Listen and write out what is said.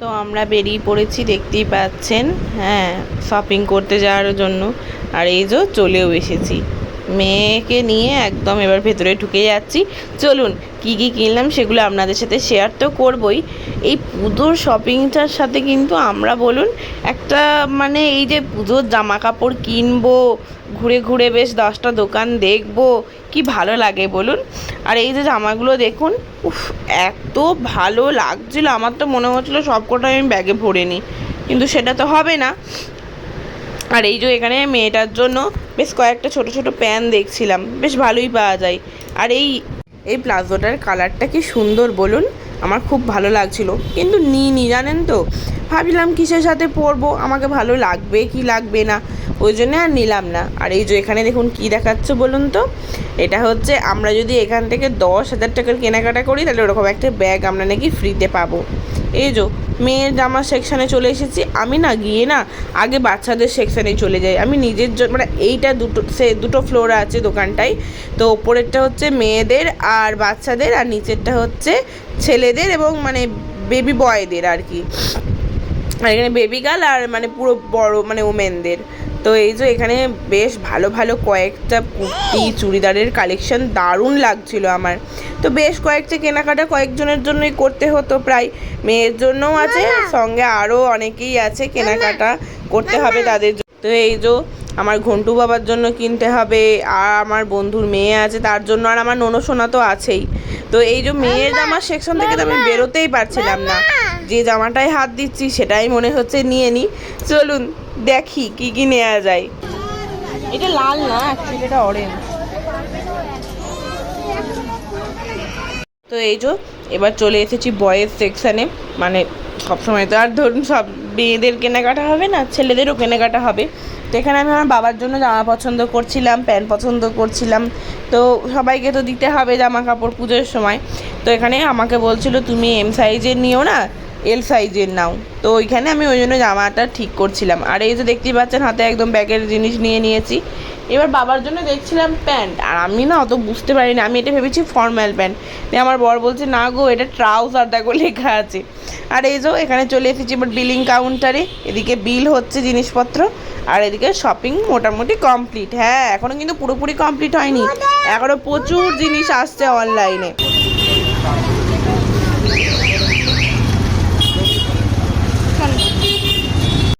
তো আমরা বেরিয়ে পড়েছি, দেখতেই পাচ্ছেন। হ্যাঁ, শপিং করতে যাওয়ার জন্য। আর এই যে চলেও এসেছি, মেয়েকে নিয়ে একদম এবার ভেতরে ঢুকে যাচ্ছি। চলুন কি কি কিনলাম সেগুলো আপনাদের সাথে শেয়ার তো করবই। এই পুজোর শপিংটার সাথে কিন্তু আমরা বলুন একটা মানে এই যে পুজোর জামা কাপড় কিনবো, ঘুরে ঘুরে বেশ 10টা দোকান দেখবো, কি ভালো লাগে বলুন। আর এই যে জামাগুলো দেখুন, উফ, এত ভালো লাগছিল, আমার তো মনে হচ্ছিলো সবকটাই আমি ব্যাগে ভরে নিই, কিন্তু সেটা তো হবে না। আর এই যে এখানে মেয়েটার জন্য বেশ কয়েকটা ছোট ছোট প্যান্ট দেখছিলাম, বেশ ভালোই পাওয়া যায়। আর এই এই প্লাজোটার কালারটা কি সুন্দর বলুন, আমার খুব ভালো লাগছিল, কিন্তু নিইনি জানেন তো। ভাবলাম কিসের সাথে পরবো, আমাকে ভালো লাগবে কি লাগবে না, ওই জন্য আর নিলাম না। আর এই যে এখানে দেখুন কি দেখাচ্ছে বলুন তো, এটা হচ্ছে আমরা যদি এখান থেকে 10,000 টাকার কেনাকাটা করি তাহলে ওরকম একটা ব্যাগ আমরা নাকি ফ্রিতে পাবো। এই যে মেয়ের জামা সেকশানে চলে এসেছি, আমি না গিয়ে না আগে বাচ্চাদের সেকশানে চলে যাই। আমি নিজের জন্য মানে এইটা দুটো ফ্লোর আছে দোকানটায়, তো ওপরেরটা হচ্ছে মেয়েদের আর বাচ্চাদের, আর নিচেরটা হচ্ছে ছেলেদের এবং মানে বেবি বয়দের আর কি। আর এখানে বেবি গার্ল আর মানে পুরো বড় মানে ওমেনদের। তো এই যে এখানে বেশ ভালো ভালো কয়েকটা কুর্তি চুড়িদারের কালেকশন দারুণ লাগছিল আমার। তো বেশ কয়েকটা কেনাকাটা কয়েকজনের জন্যই করতে হতো, প্রায় মেয়ের জন্যও আছে, সঙ্গে আরও অনেকেই আছে কেনাকাটা করতে হবে তাদের। তো এই যে আমার ঘন্টু বাবার জন্য কিনতে হবে, আর আমার বন্ধুর মেয়ে আছে তার জন্য, আর আমার ননসোনা তো আছেই। তো এই যে মেয়ের জামার সেকশন থেকে তো আমি বেরোতেই পারছিলাম না, যে জামাটায় হাত দিচ্ছি সেটাই মনে হচ্ছে নিয়ে নিই। চলুন দেখি কি কি নেওয়া যায়। এটা লাল না, অ্যাকচুয়ালি এটা অরেঞ্জ। তো এই যে এবার চলে এসেছি বয়েজ সেকশানে, মানে সবসময় তো আর ধরুন সব মেয়েদের কেনাকাটা হবে না, ছেলেদেরও কেনাকাটা হবে। তো এখানে আমি আমার বাবার জন্য জামা পছন্দ করছিলাম, প্যান্ট পছন্দ করছিলাম। তো সবাইকে তো দিতে হবে জামা কাপড় পুজোর সময়। তো এখানে আমাকে বলছিল তুমি এম সাইজের নিও না, এল সাইজের নাও। তো ওইখানে আমি ওই জন্য জামাটা ঠিক করছিলাম। আর এই যে দেখতেই পাচ্ছেন হাতে একদম ব্যাগের জিনিস নিয়ে নিয়েছি। এবার বাবার জন্য দেখছিলাম প্যান্ট, আর আমি না অত বুঝতে পারিনি, আমি এটা ভেবেছি ফর্মাল প্যান্ট। আমার বর বলছে না গো এটা ট্রাউজার, দেখো লেখা আছে। আর এই যে এখানে চলে এসেছি এবার বিলিং কাউন্টারে, এদিকে বিল হচ্ছে জিনিসপত্র, আর এদিকে শপিং মোটামুটি কমপ্লিট। হ্যাঁ, এখনও কিন্তু পুরোপুরি কমপ্লিট হয়নি, এখনও প্রচুর জিনিস আসছে অনলাইনে।